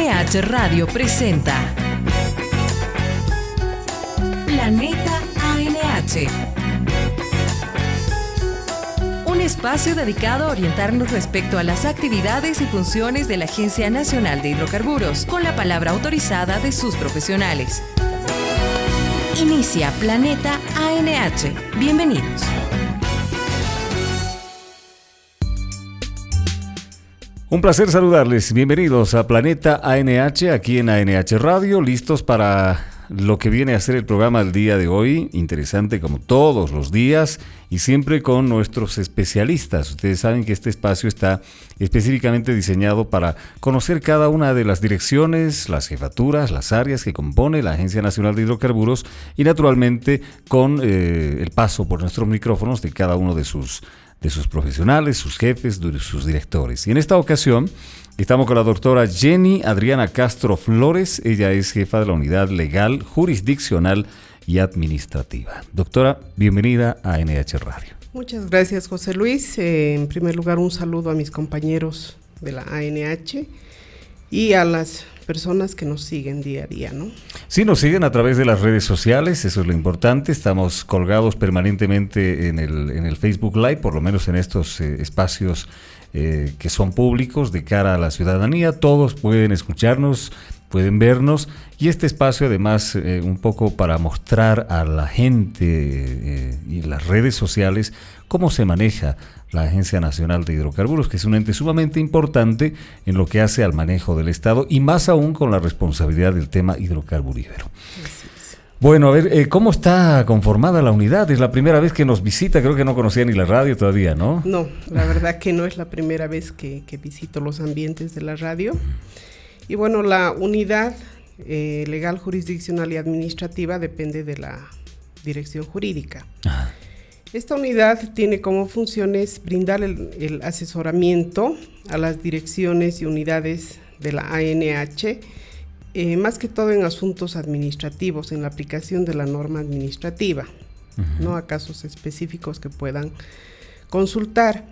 ANH Radio presenta Planeta ANH. Un espacio dedicado a orientarnos respecto a las actividades y funciones de la Agencia Nacional de Hidrocarburos, con la palabra autorizada de sus profesionales. Inicia Planeta ANH. Bienvenidos. Un placer saludarles. Bienvenidos a Planeta ANH, aquí en ANH Radio, listos para lo que viene a ser el programa del día de hoy. Interesante como todos los días y siempre con nuestros especialistas. Ustedes saben que este espacio está específicamente diseñado para conocer cada una de las direcciones, las jefaturas, las áreas que compone la Agencia Nacional de Hidrocarburos y naturalmente con el paso por nuestros micrófonos de cada uno de sus profesionales, sus jefes, sus directores. Y en esta ocasión estamos con la doctora Jenny Adriana Castro Flores. Ella es jefa de la Unidad Legal, Jurisdiccional y Administrativa. Doctora, bienvenida a ANH Radio. Muchas gracias, José Luis. En primer lugar, un saludo a mis compañeros de la ANH y a las personas que nos siguen día a día, ¿no? Sí, nos siguen a través de las redes sociales, eso es lo importante. Estamos colgados permanentemente en el Facebook Live, por lo menos en estos espacios que son públicos de cara a la ciudadanía. Todos pueden escucharnos, pueden vernos, y este espacio además un poco para mostrar a la gente y en las redes sociales cómo se maneja la Agencia Nacional de Hidrocarburos, que es un ente sumamente importante en lo que hace al manejo del Estado y más aún con la responsabilidad del tema hidrocarburífero. Bueno, a ver, ¿cómo está conformada la unidad? Es la primera vez que nos visita, creo que no conocía ni la radio todavía, ¿no? No, la verdad que no es la primera vez que visito los ambientes de la radio. Y bueno, la unidad legal, jurisdiccional y administrativa depende de la dirección jurídica. Ajá. Esta unidad tiene como funciones brindar el asesoramiento a las direcciones y unidades de la ANH, más que todo en asuntos administrativos, en la aplicación de la norma administrativa, no a casos específicos que puedan consultar.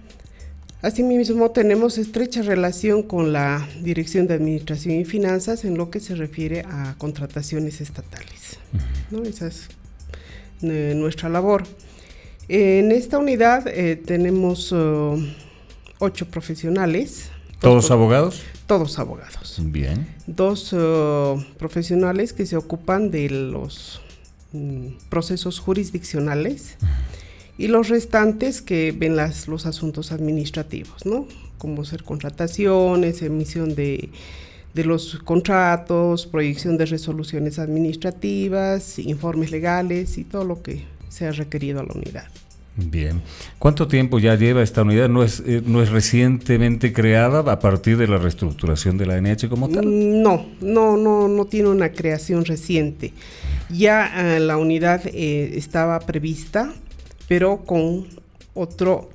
Asimismo, tenemos estrecha relación con la Dirección de Administración y Finanzas en lo que se refiere a contrataciones estatales, ¿no? Esa es nuestra labor. En esta unidad tenemos 8 profesionales. ¿Todos abogados? Todos abogados. Bien. 2 profesionales que se ocupan de los procesos jurisdiccionales y los restantes que ven los asuntos administrativos, ¿no? Como ser contrataciones, emisión de los contratos, proyección de resoluciones administrativas, informes legales y todo lo que sea requerido a la unidad. Bien. ¿Cuánto tiempo ya lleva esta unidad? ¿No es recientemente creada a partir de la reestructuración de la ANH como tal? No tiene una creación reciente. Ya la unidad estaba prevista, pero con otro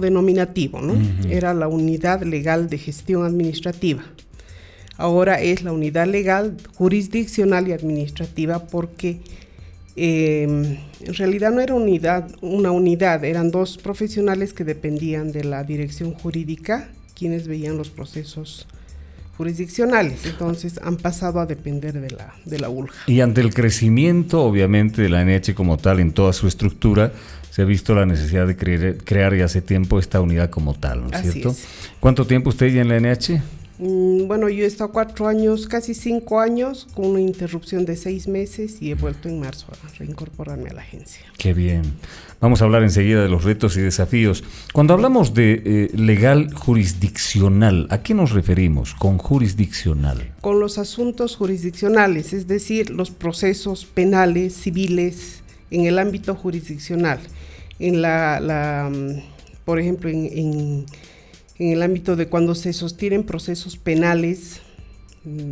denominativo, ¿no? Uh-huh. Era la Unidad Legal de Gestión Administrativa. Ahora es la Unidad Legal, Jurisdiccional y Administrativa porque en realidad no era una unidad, eran 2 profesionales que dependían de la dirección jurídica, quienes veían los procesos jurisdiccionales, entonces han pasado a depender de la ULJA. Y ante el crecimiento, obviamente, de la ANH como tal en toda su estructura, se ha visto la necesidad de crear ya hace tiempo esta unidad como tal, ¿no es cierto? Es. ¿Cuánto tiempo usted ya en la ANH? Bueno, yo he estado 4 años, casi 5 años, con una interrupción de 6 meses y he vuelto en marzo a reincorporarme a la agencia. Qué bien. Vamos a hablar enseguida de los retos y desafíos. Cuando hablamos de legal jurisdiccional, ¿a qué nos referimos con jurisdiccional? Con los asuntos jurisdiccionales, es decir, los procesos penales, civiles, en el ámbito jurisdiccional. Por ejemplo, en el ámbito de cuando se sostienen procesos penales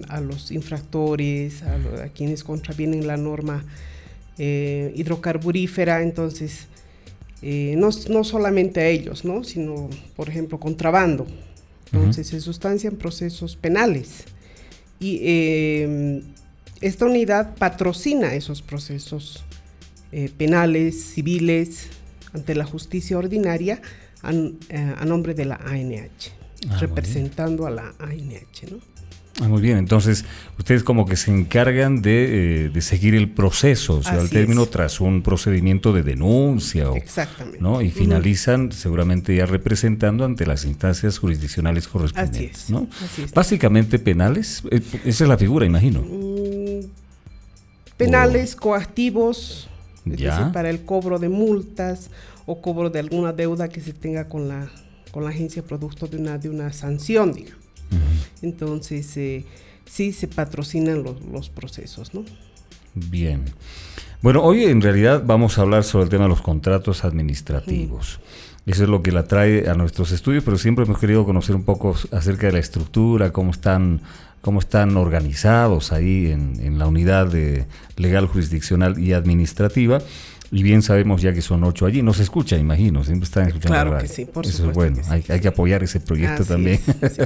a los infractores, a quienes contravienen la norma hidrocarburífera, entonces no solamente a ellos, ¿no? Sino, por ejemplo, contrabando. Entonces se sustancian procesos penales y esta unidad patrocina esos procesos penales, civiles, ante la justicia ordinaria a nombre de la ANH, representando a la ANH, ¿no? Muy bien, entonces ustedes como que se encargan de seguir el proceso, o sea, el término tras un procedimiento de denuncia, exactamente, ¿no? Y finalizan seguramente ya representando ante las instancias jurisdiccionales correspondientes, así es, ¿no? así es. Básicamente penales, esa es la figura, imagino. Penales, coactivos, es Ya. decir, para el cobro de multas o cobro de alguna deuda que se tenga con la agencia producto de una sanción, digamos. Entonces, sí se patrocinan los procesos, ¿no? Bien. Bueno, hoy en realidad vamos a hablar sobre el tema de los contratos administrativos. Eso es lo que la trae a nuestros estudios, pero siempre hemos querido conocer un poco acerca de la estructura, cómo están organizados ahí en la unidad de legal, jurisdiccional y administrativa. Y bien sabemos ya que son 8 allí. Nos escucha, imagino, siempre están escuchando Claro la que radio. sí, por Eso supuesto es bueno, que sí. hay que apoyar ese proyecto Así también. es, sí.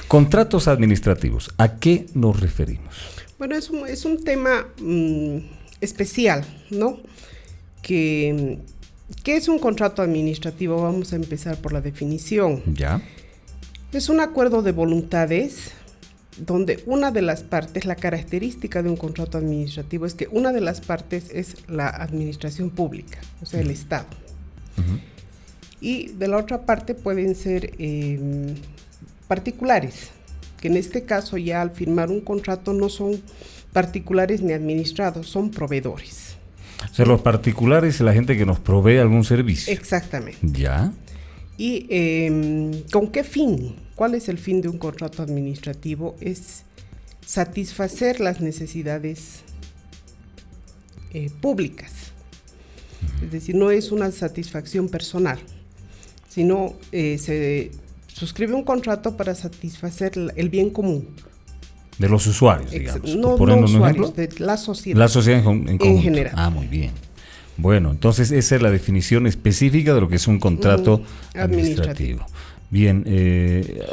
Contratos administrativos, ¿a qué nos referimos? Bueno, es un tema especial, ¿no? ¿Qué es un contrato administrativo? Vamos a empezar por la definición. Ya. Es un acuerdo de voluntades donde una de las partes, la característica de un contrato administrativo es que una de las partes es la administración pública, o sea, el Estado. Y de la otra parte pueden ser particulares, que en este caso ya al firmar un contrato no son particulares ni administrados, son proveedores. O sea, los particulares es la gente que nos provee algún servicio. Exactamente. Ya. ¿Y con qué fin? ¿Cuál es el fin de un contrato administrativo? Es satisfacer las necesidades públicas. Es decir, no es una satisfacción personal, sino se suscribe un contrato para satisfacer el bien común. De los usuarios, digamos. No usuarios, de la sociedad. La sociedad en conjunto. general. Ah, muy bien. Bueno, entonces esa es la definición específica de lo que es un contrato administrativo. Bien,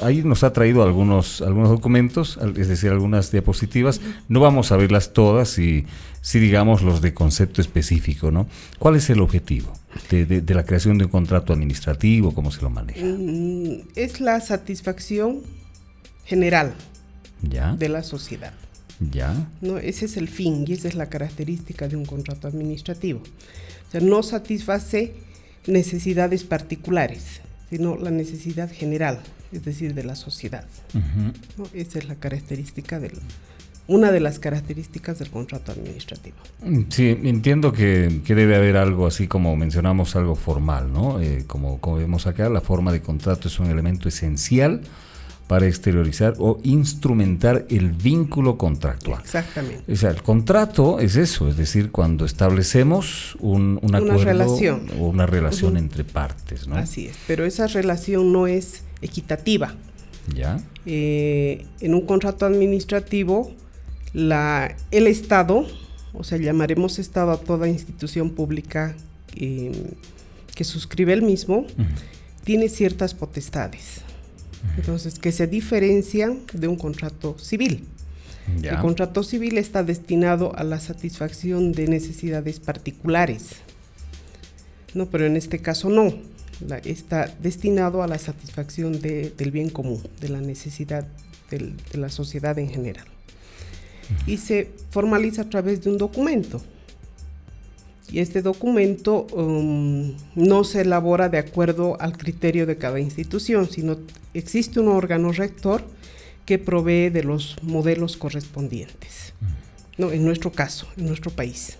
ahí nos ha traído algunos documentos, es decir, algunas diapositivas. No vamos a verlas todas, y sí, digamos, los de concepto específico, ¿no? ¿Cuál es el objetivo de la creación de un contrato administrativo? ¿Cómo se lo maneja? Es la satisfacción general ¿Ya? de la sociedad. ¿Ya? ¿No? Ese es el fin y esa es la característica de un contrato administrativo. O sea, no satisface necesidades particulares, sino la necesidad general, es decir, de la sociedad. ¿No? Esa es la característica una de las características del contrato administrativo. Sí, entiendo que debe haber algo así como mencionamos, algo formal, ¿no? Como vemos acá, la forma de contrato es un elemento esencial para exteriorizar o instrumentar el vínculo contractual. Exactamente. O sea, el contrato es eso, es decir, cuando establecemos un acuerdo relación. o una relación entre partes, ¿no? Así es, pero esa relación no es equitativa. ¿Ya? En un contrato administrativo, el Estado, o sea, llamaremos Estado a toda institución pública que suscribe el mismo, tiene ciertas potestades. Entonces, que se diferencian de un contrato civil. Ya. El contrato civil está destinado a la satisfacción de necesidades particulares, ¿no? Pero en este caso no, está destinado a la satisfacción del bien común, de la necesidad de la sociedad en general. Y se formaliza a través de un documento. Y este documento no se elabora de acuerdo al criterio de cada institución, sino existe un órgano rector que provee de los modelos correspondientes, ¿no? En nuestro caso, en nuestro país.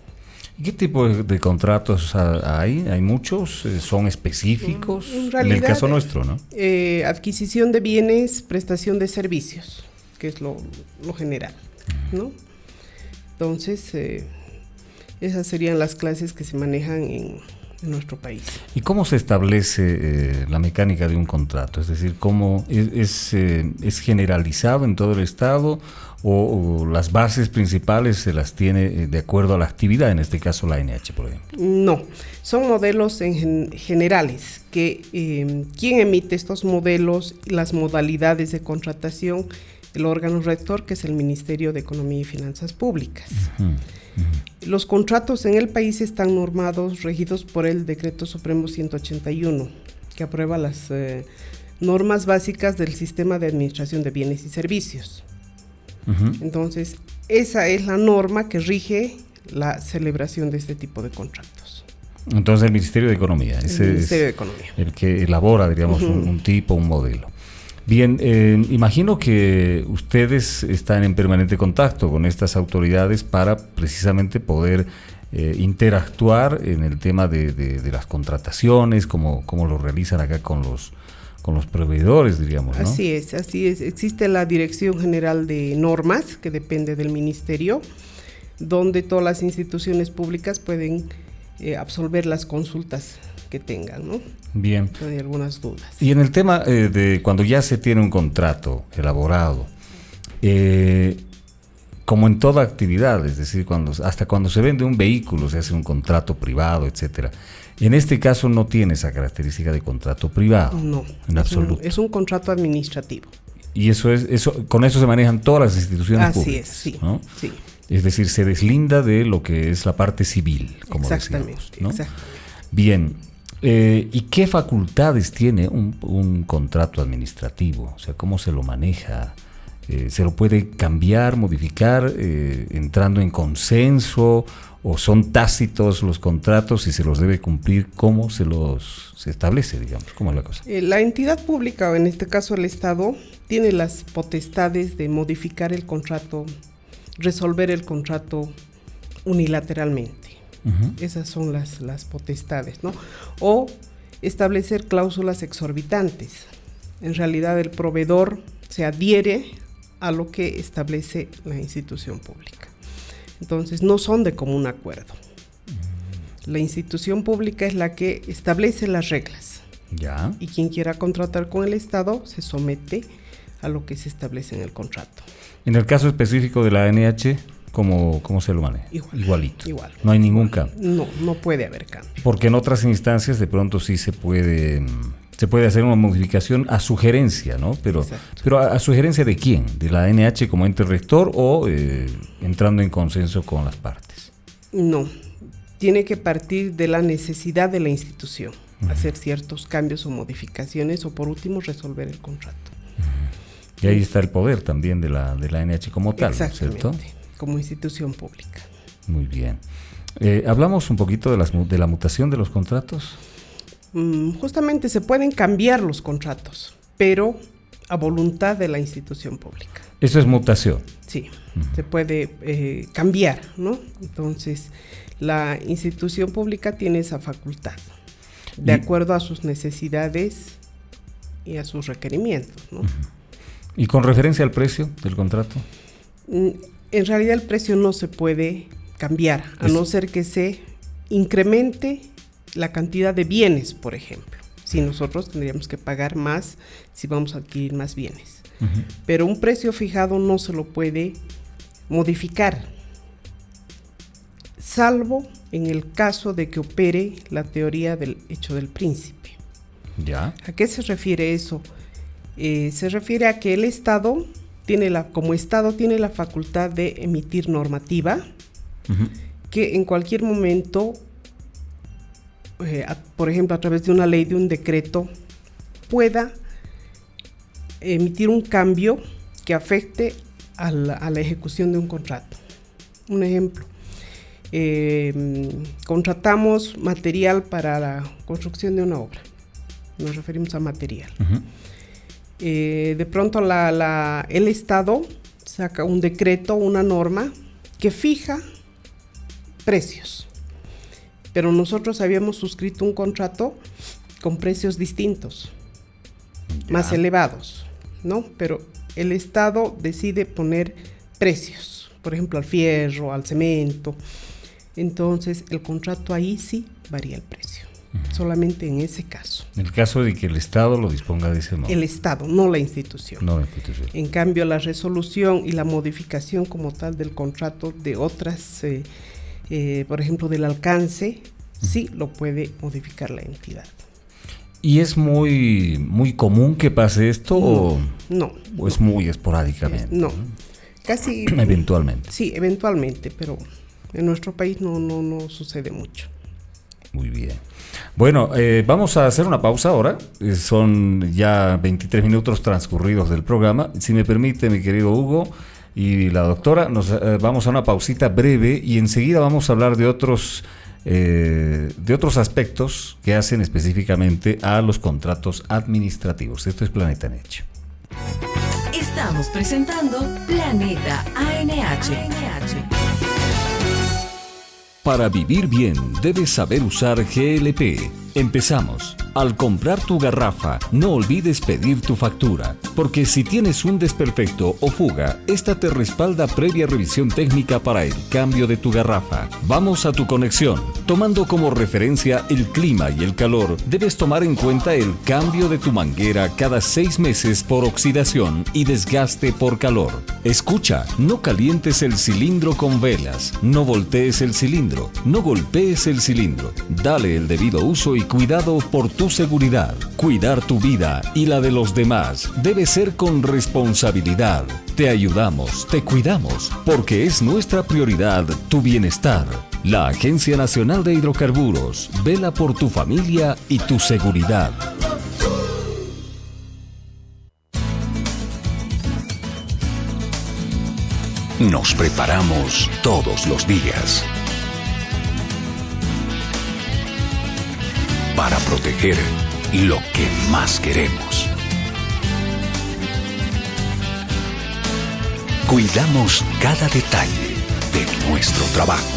¿Qué tipo de contratos hay? ¿Hay muchos? ¿Son específicos? En realidad, en el caso nuestro, ¿no? Adquisición de bienes, prestación de servicios, que es lo general, ¿no? Entonces, esas serían las clases que se manejan en nuestro país. ¿Y cómo se establece la mecánica de un contrato? Es decir, ¿cómo es generalizado en todo el Estado o las bases principales se las tiene de acuerdo a la actividad, en este caso la ANH, por ejemplo? No, son modelos generales que ¿quién emite estos modelos? Las modalidades de contratación, el órgano rector, que es el Ministerio de Economía y Finanzas Públicas. Los contratos en el país están normados, regidos por el Decreto Supremo 181, que aprueba las normas básicas del sistema de administración de bienes y servicios. Entonces, esa es la norma que rige la celebración de este tipo de contratos. Entonces el Ministerio de Economía, El Ministerio de Economía. El que elabora, digamos, un tipo, un modelo. Bien, imagino que ustedes están en permanente contacto con estas autoridades para precisamente poder interactuar en el tema de las contrataciones, como lo realizan acá con los proveedores, diríamos, ¿no? Así es. Existe la Dirección General de Normas, que depende del Ministerio, donde todas las instituciones públicas pueden absolver las consultas que tengan, ¿no? Bien. Hay algunas dudas. Y en el tema de cuando ya se tiene un contrato elaborado, como en toda actividad, es decir, hasta cuando se vende un vehículo se hace un contrato privado, etcétera. En este caso no tiene esa característica de contrato privado. No, en absoluto. Es un contrato administrativo. Y con eso se manejan todas las instituciones públicas. Así es, sí, ¿no? sí. Es decir, se deslinda de lo que es la parte civil, como decíamos, ¿no? Exactamente. Bien. ¿Y qué facultades tiene un contrato administrativo? O sea, ¿cómo se lo maneja? ¿Se lo puede cambiar, modificar, entrando en consenso? ¿O son tácitos los contratos y se los debe cumplir? ¿Cómo se establece, digamos? ¿Cómo es la cosa? La entidad pública, o en este caso el Estado, tiene las potestades de modificar el contrato, resolver el contrato unilateralmente. Esas son las potestades, ¿no? O establecer cláusulas exorbitantes. En realidad el proveedor se adhiere a lo que establece la institución pública. Entonces no son de común acuerdo. La institución pública es la que establece las reglas. Ya. Y quien quiera contratar con el Estado se somete a lo que se establece en el contrato. En el caso específico de la ANH, ¿cómo se lo maneja? Igualito. Igual. No hay ningún cambio. No puede haber cambio. Porque en otras instancias de pronto sí se puede hacer una modificación a sugerencia, ¿no? Pero a sugerencia ¿de quién? ¿De la ANH como ente rector o entrando en consenso con las partes? No, tiene que partir de la necesidad de la institución, hacer ciertos cambios o modificaciones o por último resolver el contrato. Y ahí está el poder también de la ANH como tal, ¿no es cierto? Como institución pública. Muy bien. ¿Hablamos un poquito de la mutación de los contratos? Justamente se pueden cambiar los contratos, pero a voluntad de la institución pública. Eso es mutación. Sí, se puede cambiar, ¿no? Entonces, la institución pública tiene esa facultad, de acuerdo a sus necesidades y a sus requerimientos, ¿no? ¿Y con referencia al precio del contrato? En realidad el precio no se puede cambiar, a no ser que se incremente la cantidad de bienes, por ejemplo. Si nosotros tendríamos que pagar más si vamos a adquirir más bienes. Pero un precio fijado no se lo puede modificar, salvo en el caso de que opere la teoría del hecho del príncipe. ¿Ya? ¿A qué se refiere eso? Se refiere a que el Estado como Estado tiene la facultad de emitir normativa que en cualquier momento, por ejemplo, a través de una ley, de un decreto, pueda emitir un cambio que afecte a la ejecución de un contrato. Un ejemplo, contratamos material para la construcción de una obra. Nos referimos a material. De pronto el Estado saca un decreto, una norma que fija precios, pero nosotros habíamos suscrito un contrato con precios distintos, más elevados, ¿no? Pero el Estado decide poner precios, por ejemplo al fierro, al cemento. Entonces el contrato ahí sí varía el precio. Solamente en ese caso. En el caso de que el Estado lo disponga de ese modo. El Estado, no la institución. No la institución. En cambio, la resolución y la modificación como tal del contrato de otras, por ejemplo, del alcance, sí lo puede modificar la entidad. ¿Y es muy común que pase esto No. ¿O es muy esporádicamente? No, casi... Eventualmente. Sí, eventualmente, pero en nuestro país no sucede mucho. Muy bien. Bueno, vamos a hacer una pausa ahora. Son ya 23 minutos transcurridos del programa. Si me permite, mi querido Hugo, y la doctora. Vamos a una pausita breve y enseguida vamos a hablar de otros aspectos que hacen específicamente a los contratos administrativos. Esto es Planeta NH. Estamos presentando Planeta ANH. Para vivir bien, debes saber usar GLP. Empezamos. Al comprar tu garrafa, no olvides pedir tu factura, porque si tienes un desperfecto o fuga, esta te respalda previa revisión técnica para el cambio de tu garrafa. Vamos a tu conexión. Tomando como referencia el clima y el calor, debes tomar en cuenta el cambio de tu manguera cada 6 meses por oxidación y desgaste por calor. Escucha, no calientes el cilindro con velas, no voltees el cilindro, no golpees el cilindro. Dale el debido uso y cuidado por tu seguridad. Cuidar tu vida y la de los demás debe ser con responsabilidad. Te ayudamos, te cuidamos, porque es nuestra prioridad tu bienestar. La Agencia Nacional de Hidrocarburos vela por tu familia y tu seguridad. Nos preparamos todos los días para proteger lo que más queremos. Cuidamos cada detalle de nuestro trabajo,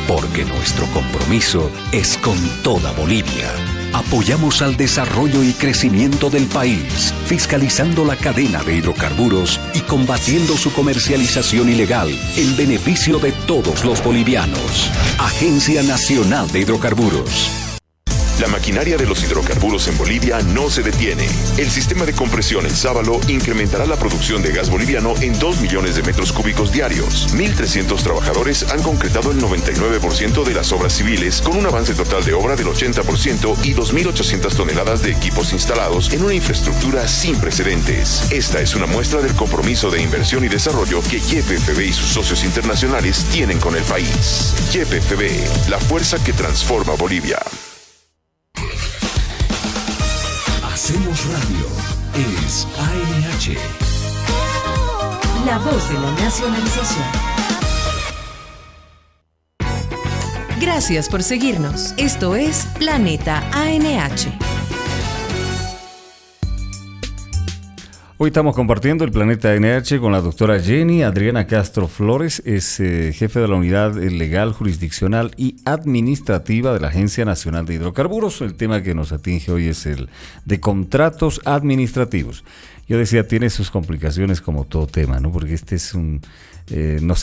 porque nuestro compromiso es con toda Bolivia. Apoyamos al desarrollo y crecimiento del país, fiscalizando la cadena de hidrocarburos y combatiendo su comercialización ilegal en beneficio de todos los bolivianos. Agencia Nacional de Hidrocarburos. La maquinaria de los hidrocarburos en Bolivia no se detiene. El sistema de compresión El Sábalo incrementará la producción de gas boliviano en 2 millones de metros cúbicos diarios. 1.300 trabajadores han concretado el 99% de las obras civiles, con un avance total de obra del 80% y 2.800 toneladas de equipos instalados en una infraestructura sin precedentes. Esta es una muestra del compromiso de inversión y desarrollo que YPFB y sus socios internacionales tienen con el país. YPFB, la fuerza que transforma Bolivia. Hacemos radio. Es ANH. La voz de la nacionalización. Gracias por seguirnos. Esto es Planeta ANH. Hoy estamos compartiendo el Planeta NH con la doctora Jenny Adriana Castro Flores, es jefe de la Unidad Legal, Jurisdiccional y Administrativa de la Agencia Nacional de Hidrocarburos. El tema que nos atinge hoy es el de contratos administrativos. Yo decía, tiene sus complicaciones como todo tema, ¿no? Porque este es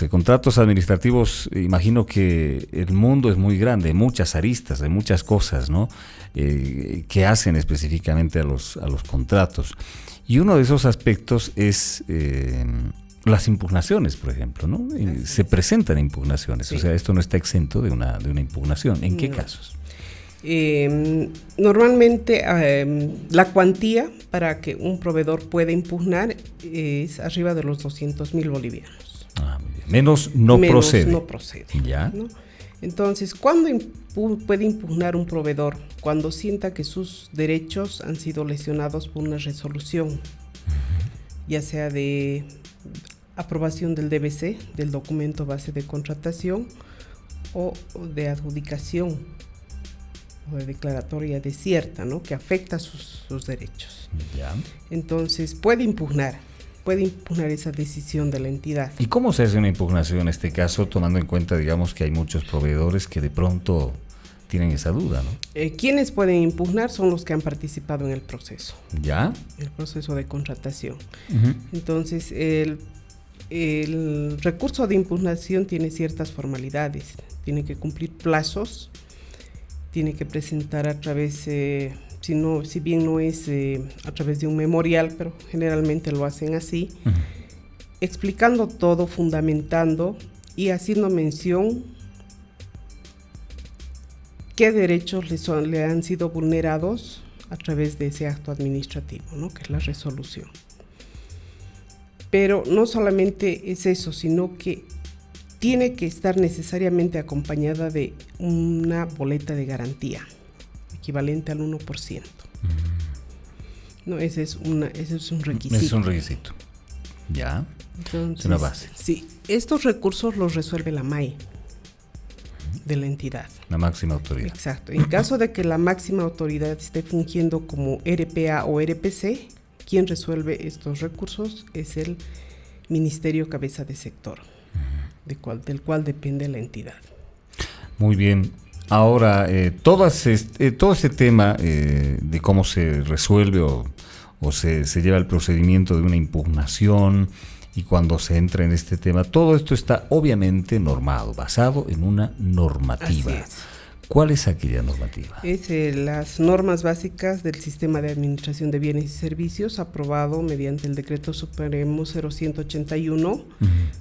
contratos administrativos, imagino que el mundo es muy grande, muchas aristas, hay muchas cosas, ¿no? Que hacen específicamente a los contratos. Y uno de esos aspectos es las impugnaciones, por ejemplo, ¿no? Se presentan impugnaciones, sí. O sea, esto no está exento de una impugnación. ¿En qué casos? Normalmente la cuantía para que un proveedor pueda impugnar es arriba de los 200.000 bolivianos. Muy bien. Menos no procede. No procede. ¿Ya? ¿No? Entonces, ¿cuándo puede impugnar un proveedor? Cuando sienta que sus derechos han sido lesionados por una resolución, ya sea de aprobación del DBC, del documento base de contratación, o de adjudicación o de declaratoria desierta, ¿no? Que afecta sus derechos. Ya. Entonces, puede impugnar esa decisión de la entidad. ¿Y cómo se hace una impugnación en este caso, tomando en cuenta, digamos, que hay muchos proveedores que de pronto tienen esa duda, ¿no? Quienes pueden impugnar son los que han participado en el proceso. ¿Ya? El proceso de contratación. Uh-huh. Entonces, el recurso de impugnación tiene ciertas formalidades. Tiene que cumplir plazos, tiene que presentar a través... si bien no es a través de un memorial, pero generalmente lo hacen así, uh-huh, explicando todo, fundamentando y haciendo mención qué derechos le han sido vulnerados a través de ese acto administrativo, ¿no? Que es la resolución. Pero no solamente es eso, sino que tiene que estar necesariamente acompañada de una boleta de garantía, equivalente al 1%. No, ese es un requisito. Es un requisito. Ya. Entonces, es una base. Sí, estos recursos los resuelve la MAE de la entidad. La máxima autoridad. Exacto. En caso de que la máxima autoridad esté fungiendo como RPA o RPC, quien resuelve estos recursos es el Ministerio Cabeza de Sector, del cual depende la entidad. Muy bien. Ahora, todo este tema de cómo se resuelve o se lleva el procedimiento de una impugnación, y cuando se entra en este tema, todo esto está obviamente normado, basado en una normativa. Así es. ¿Cuál es aquella normativa? Es las normas básicas del Sistema de Administración de Bienes y Servicios, aprobado mediante el Decreto Supremo 0181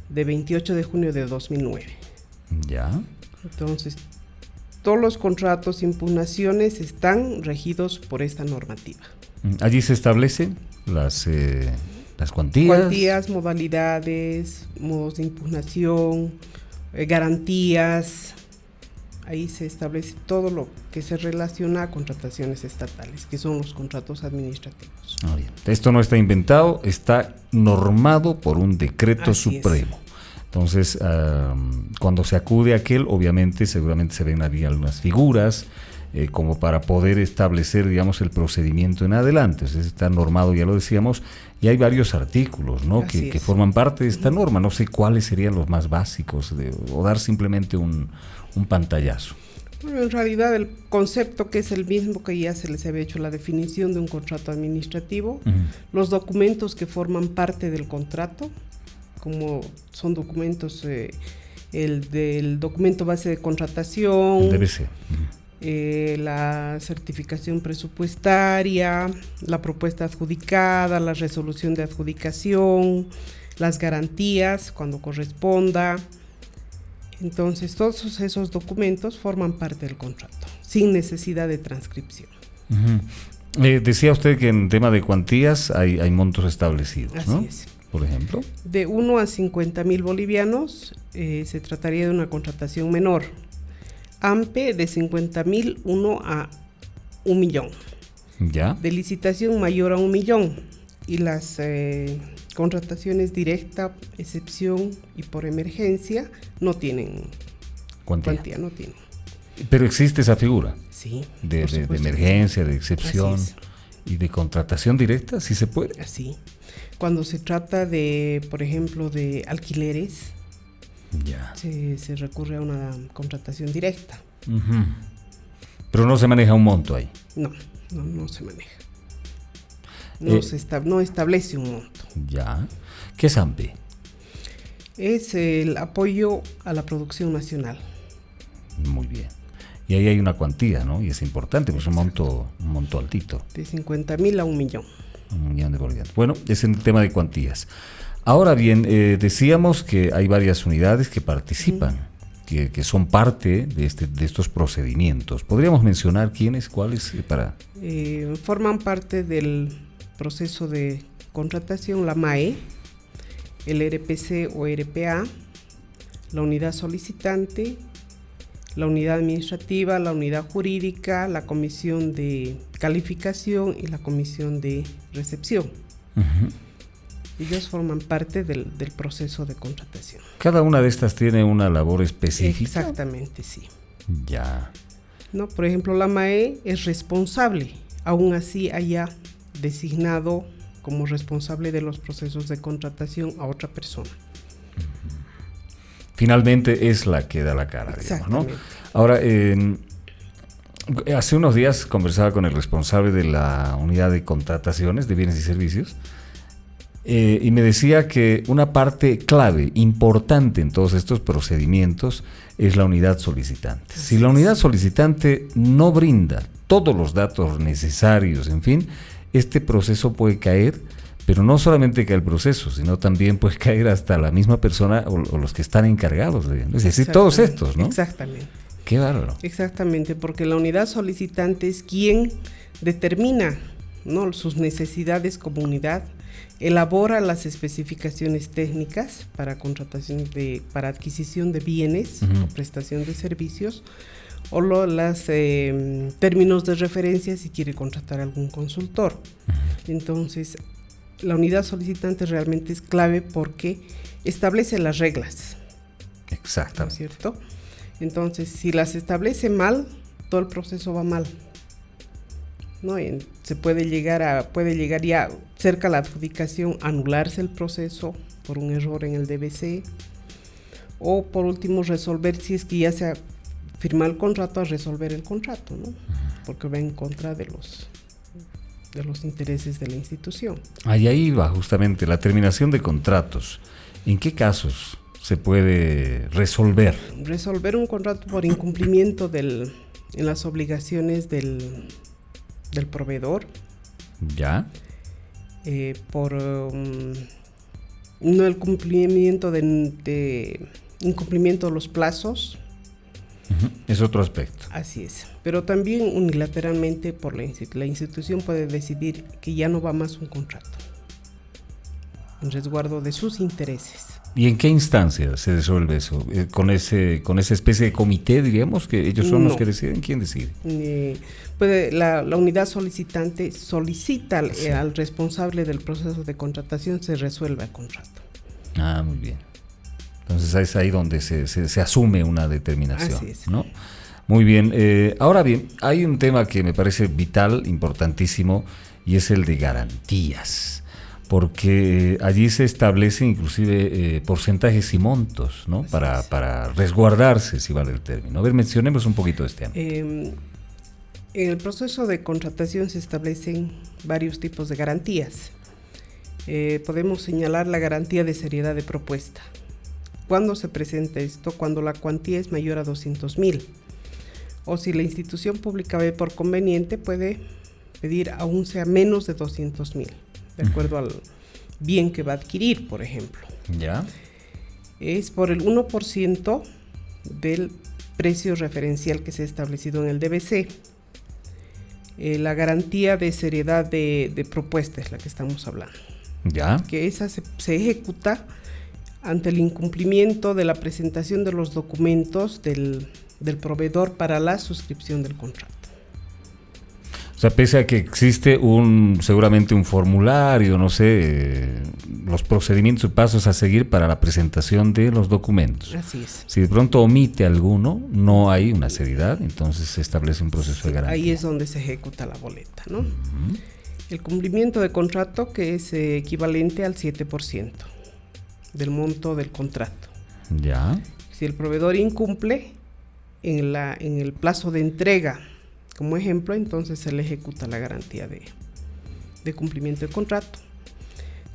de 28 de junio de 2009. Ya. Entonces, todos los contratos, impugnaciones están regidos por esta normativa. Allí se establecen las cuantías. Cuantías, modalidades, modos de impugnación, garantías. Ahí se establece todo lo que se relaciona a contrataciones estatales, que son los contratos administrativos. Bien. Esto no está inventado, está normado por un decreto supremo. Entonces, cuando se acude a aquel, obviamente, seguramente se ven ahí algunas figuras, como para poder establecer, digamos, el procedimiento en adelante. Entonces, está normado, ya lo decíamos, y hay varios artículos, ¿no?, que forman parte de esta norma. No sé cuáles serían los más básicos, o dar simplemente un pantallazo. Bueno, en realidad el concepto, que es el mismo que ya se les había hecho la definición de un contrato administrativo, los documentos que forman parte del contrato, como son documentos, el del documento base de contratación, el DBC. La certificación presupuestaria, la propuesta adjudicada, la resolución de adjudicación, las garantías cuando corresponda. Entonces, todos esos documentos forman parte del contrato, sin necesidad de transcripción. Decía usted que en tema de cuantías hay montos establecidos, ¿no? Así es. Por ejemplo. De 1 a 50,000 bolivianos se trataría de una contratación menor. AMPE de 50,000, 1 a 1 millón. Ya. De licitación mayor a 1 millón. Y las contrataciones directa, excepción y por emergencia no tienen cuantía, no tienen. Pero existe esa figura. Sí. De emergencia, de excepción y de contratación directa, ¿sí se puede? Así. Cuando se trata de, por ejemplo, de alquileres, ya, se recurre a una contratación directa. Pero no se maneja un monto ahí. No se maneja. No establece un monto. Ya. ¿Qué es AMPE? Es el apoyo a la producción nacional. Muy bien. Y ahí hay una cuantía, ¿no? Y es importante, pues un monto altito. De 50,000 a 1 millón. 1 millón de bolivianos. Bueno, es el tema de cuantías. Ahora bien, decíamos que hay varias unidades que participan, que son parte de estos procedimientos. ¿Podríamos mencionar quiénes, cuáles? Forman parte del proceso de contratación la MAE, el RPC o RPA, la unidad solicitante, la unidad administrativa, la unidad jurídica, la comisión de calificación y la comisión de recepción. Ellos forman parte del proceso de contratación. ¿Cada una de estas tiene una labor específica? Exactamente, sí. Ya. ¿No? Por ejemplo, la MAE es responsable, aún así haya designado como responsable de los procesos de contratación a otra persona. Finalmente es la que da la cara, digamos, ¿no? Ahora, hace unos días conversaba con el responsable de la unidad de contrataciones de bienes y servicios y me decía que una parte clave, importante en todos estos procedimientos es la unidad solicitante. Si la unidad solicitante no brinda todos los datos necesarios, en fin, este proceso puede caer, pero no solamente cae el proceso, sino también puede caer hasta la misma persona o los que están encargados, es decir, todos estos, ¿no? Exactamente. Qué bárbaro. Exactamente, porque la unidad solicitante es quien determina, ¿no?, sus necesidades como unidad, elabora las especificaciones técnicas para contratación para adquisición de bienes o prestación de servicios, o los términos de referencia si quiere contratar algún consultor. Entonces, la unidad solicitante realmente es clave porque establece las reglas. Exacto. ¿No es cierto? Entonces, si las establece mal, todo el proceso va mal, ¿no? Se puede llegar ya cerca a la adjudicación, anularse el proceso por un error en el DBC, o por último resolver, si es que ya se ha firmado el contrato, a resolver el contrato, ¿no? Porque va en contra de los intereses de la institución. Ahí va justamente la terminación de contratos. ¿En qué casos se puede resolver? Resolver un contrato por incumplimiento en las obligaciones del proveedor. ¿Ya? Por no el cumplimiento de incumplimiento de los plazos. Es otro aspecto. Así es. Pero también unilateralmente por la institución puede decidir que ya no va más un contrato, en resguardo de sus intereses. ¿Y en qué instancia se resuelve eso? ¿Con esa especie de comité, diríamos, que ellos son los que deciden? ¿Quién decide? La unidad solicitante solicita al responsable del proceso de contratación se resuelva el contrato. Ah, muy bien. Entonces es ahí donde se asume una determinación. Así es. ¿No? Muy bien. Ahora bien, hay un tema que me parece vital, importantísimo, y es el de garantías. Porque allí se establecen inclusive porcentajes y montos, ¿no? Para resguardarse, si vale el término. A ver, mencionemos un poquito de este tema. En el proceso de contratación se establecen varios tipos de garantías. Podemos señalar la garantía de seriedad de propuesta. ¿Cuándo se presenta esto? Cuando la cuantía es mayor a 200,000. O si la institución pública ve por conveniente, puede pedir aún sea menos de 200,000. De acuerdo al bien que va a adquirir, por ejemplo. ¿Ya? Es por el 1% del precio referencial que se ha establecido en el DBC. La garantía de seriedad de propuesta es la que estamos hablando. ¿Ya? Que esa se ejecuta ante el incumplimiento de la presentación de los documentos del proveedor para la suscripción del contrato. O sea, pese a que existe seguramente un formulario, no sé, los procedimientos y pasos a seguir para la presentación de los documentos. Así es. Si de pronto omite alguno, no hay una seriedad, entonces se establece un proceso de garantía. Ahí es donde se ejecuta la boleta, ¿no? El cumplimiento de contrato, que es equivalente al 7% del monto del contrato. Ya. Si el proveedor incumple en el plazo de entrega, como ejemplo, entonces se le ejecuta la garantía de cumplimiento del contrato.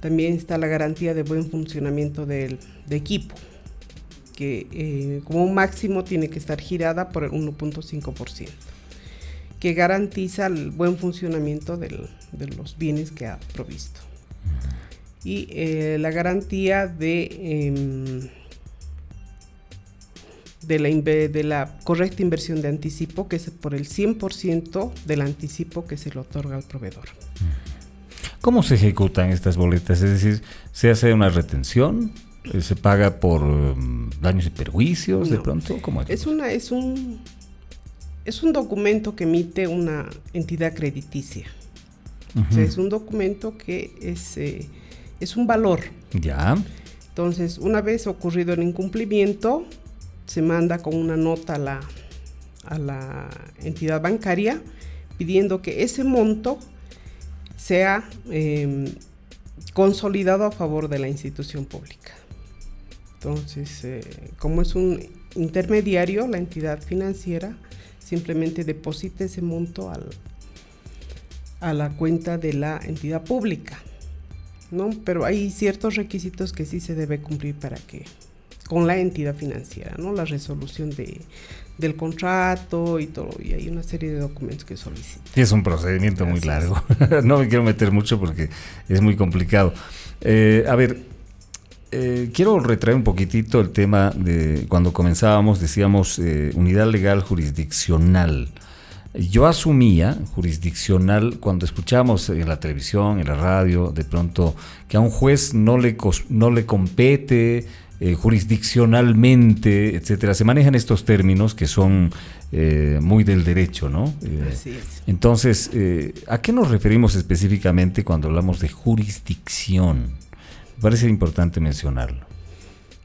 También está la garantía de buen funcionamiento de equipo, que como máximo tiene que estar girada por el 1.5%, que garantiza el buen funcionamiento de los bienes que ha provisto. Y la garantía de la correcta inversión de anticipo, que es por el 100% del anticipo que se le otorga al proveedor. ¿Cómo se ejecutan estas boletas? Es decir, ¿se hace una retención? ¿Se paga por daños y perjuicios de pronto? ¿Cómo es un documento que emite una entidad crediticia. O sea, es un documento que es un valor. Ya. Entonces, una vez ocurrido el incumplimiento, se manda con una nota a la entidad bancaria pidiendo que ese monto sea consolidado a favor de la institución pública. Entonces, como es un intermediario, la entidad financiera simplemente deposita ese monto a la cuenta de la entidad pública, ¿no? Pero hay ciertos requisitos que sí se debe cumplir con la entidad financiera, ¿no? La resolución del contrato y todo, y hay una serie de documentos que solicitan. Es un procedimiento muy largo. No me quiero meter mucho porque es muy complicado. A ver, quiero retraer un poquitito el tema de cuando comenzábamos, decíamos unidad legal jurisdiccional. Yo asumía jurisdiccional cuando escuchamos en la televisión, en la radio, de pronto que a un juez no le compete jurisdiccionalmente, etcétera. Se manejan estos términos que son muy del derecho, ¿no? Así es. Entonces, ¿a qué nos referimos específicamente cuando hablamos de jurisdicción? Me parece importante mencionarlo.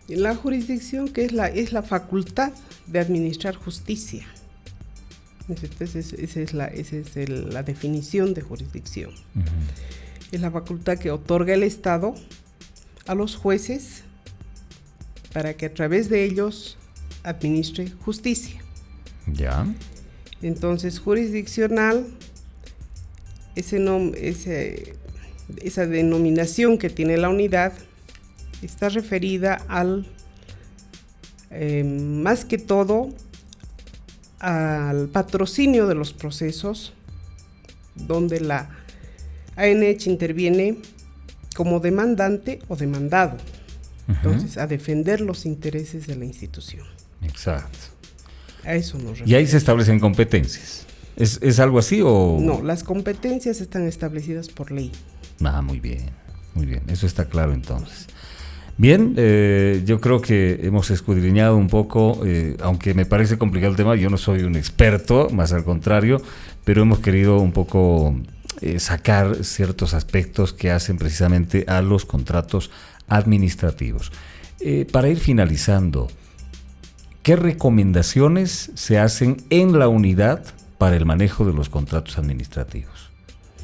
La jurisdicción, que es la facultad de administrar justicia. Esa es la definición de jurisdicción. Uh-huh. Es la facultad que otorga el Estado a los jueces para que a través de ellos administre justicia. Ya. Entonces, jurisdiccional, esa denominación que tiene la unidad está referida al, más que todo, al patrocinio de los procesos, donde la ANH interviene como demandante o demandado. Uh-huh. Entonces, a defender los intereses de la institución. Exacto. A eso nos referimos. ¿Y ahí se establecen competencias? ¿Es algo así o...? No, las competencias están establecidas por ley. Ah, muy bien. Eso está claro entonces. Bien, yo creo que hemos escudriñado un poco, aunque me parece complicado el tema, yo no soy un experto, más al contrario, pero hemos querido un poco sacar ciertos aspectos que hacen precisamente a los contratos administrativos. Para ir finalizando, ¿qué recomendaciones se hacen en la unidad para el manejo de los contratos administrativos?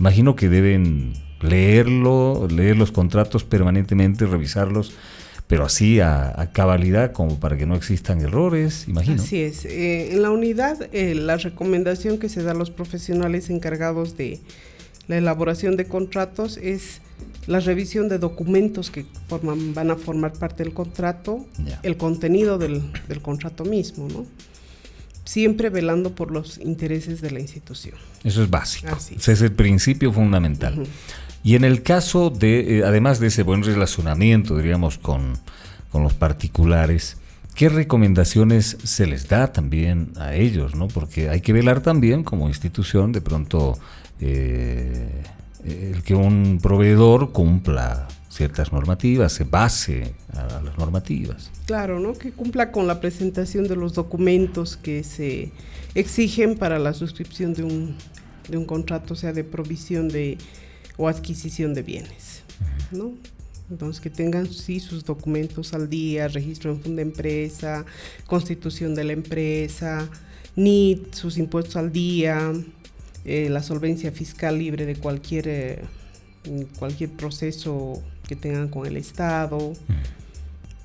Imagino que deben leer los contratos permanentemente, revisarlos, pero así a cabalidad, como para que no existan errores, imagino. Así es. En la unidad, la recomendación que se da a los profesionales encargados de la elaboración de contratos es la revisión de documentos que van a formar parte del contrato, el contenido del contrato mismo, ¿no? Siempre velando por los intereses de la institución. Eso es básico. Así es. Ese es el principio fundamental. Uh-huh. Y en el caso de, además de ese buen relacionamiento, diríamos, con los particulares, ¿qué recomendaciones se les da también a ellos, ¿no? Porque hay que velar también como institución, de pronto, el que un proveedor cumpla ciertas normativas, se base a las normativas. Claro, ¿no? Que cumpla con la presentación de los documentos que se exigen para la suscripción de un contrato, sea de provisión o adquisición de bienes, ¿no? Entonces, que tengan sí sus documentos al día, registro en Fundempresa, constitución de la empresa, NIT, sus impuestos al día, la solvencia fiscal libre de cualquier proceso que tengan con el Estado,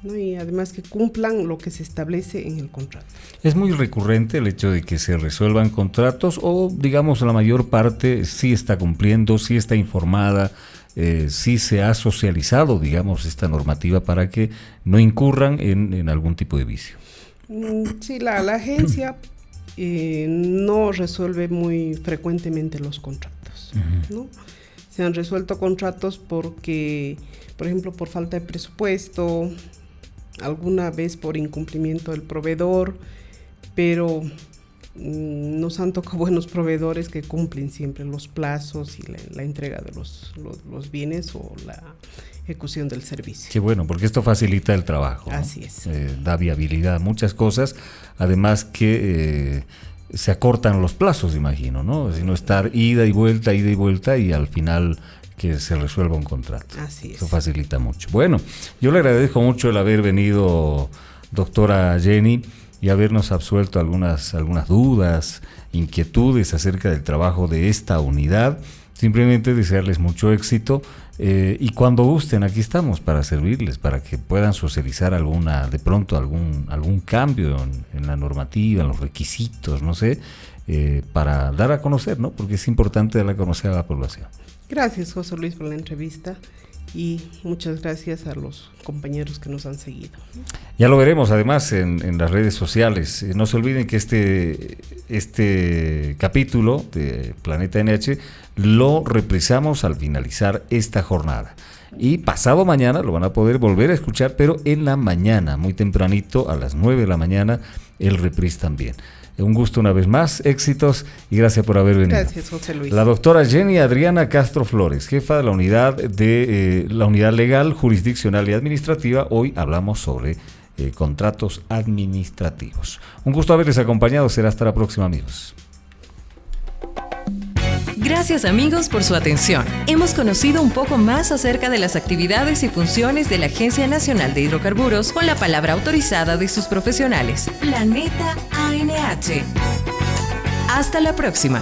¿no? Y además que cumplan lo que se establece en el contrato. Es muy recurrente el hecho de que se resuelvan contratos o, digamos, la mayor parte sí está cumpliendo, sí está informada, sí se ha socializado, digamos, esta normativa para que no incurran en algún tipo de vicio. Sí, la agencia no resuelve muy frecuentemente los contratos, ¿no? Se han resuelto contratos porque, por ejemplo, por falta de presupuesto, alguna vez por incumplimiento del proveedor, pero nos han tocado buenos proveedores que cumplen siempre los plazos y la entrega de los bienes o la ejecución del servicio. Qué bueno, porque esto facilita el trabajo, ¿no? Así es. Da viabilidad a muchas cosas, además que se acortan los plazos, imagino, ¿no? Si no estar ida y vuelta y al final que se resuelva un contrato. Así es. Eso facilita mucho. Bueno, yo le agradezco mucho el haber venido, doctora Jenny, y habernos absuelto algunas dudas, inquietudes acerca del trabajo de esta unidad. Simplemente desearles mucho éxito y cuando gusten, aquí estamos para servirles, para que puedan socializar algún cambio en la normativa, en los requisitos, no sé, para dar a conocer, ¿no? Porque es importante dar a conocer a la población. Gracias, José Luis, por la entrevista y muchas gracias a los compañeros que nos han seguido. Ya lo veremos además en las redes sociales. No se olviden que este capítulo de Planeta NH lo reprisamos al finalizar esta jornada. Y pasado mañana lo van a poder volver a escuchar, pero en la mañana, muy tempranito, a las 9 de la mañana, el reprise también. Un gusto una vez más, éxitos y gracias por haber venido. Gracias, José Luis. La doctora Jenny Adriana Castro Flores, jefa de la unidad legal, jurisdiccional y administrativa. Hoy hablamos sobre contratos administrativos. Un gusto haberles acompañado, será hasta la próxima, amigos. Gracias, amigos, por su atención. Hemos conocido un poco más acerca de las actividades y funciones de la Agencia Nacional de Hidrocarburos con la palabra autorizada de sus profesionales. Planeta ANH. Hasta la próxima.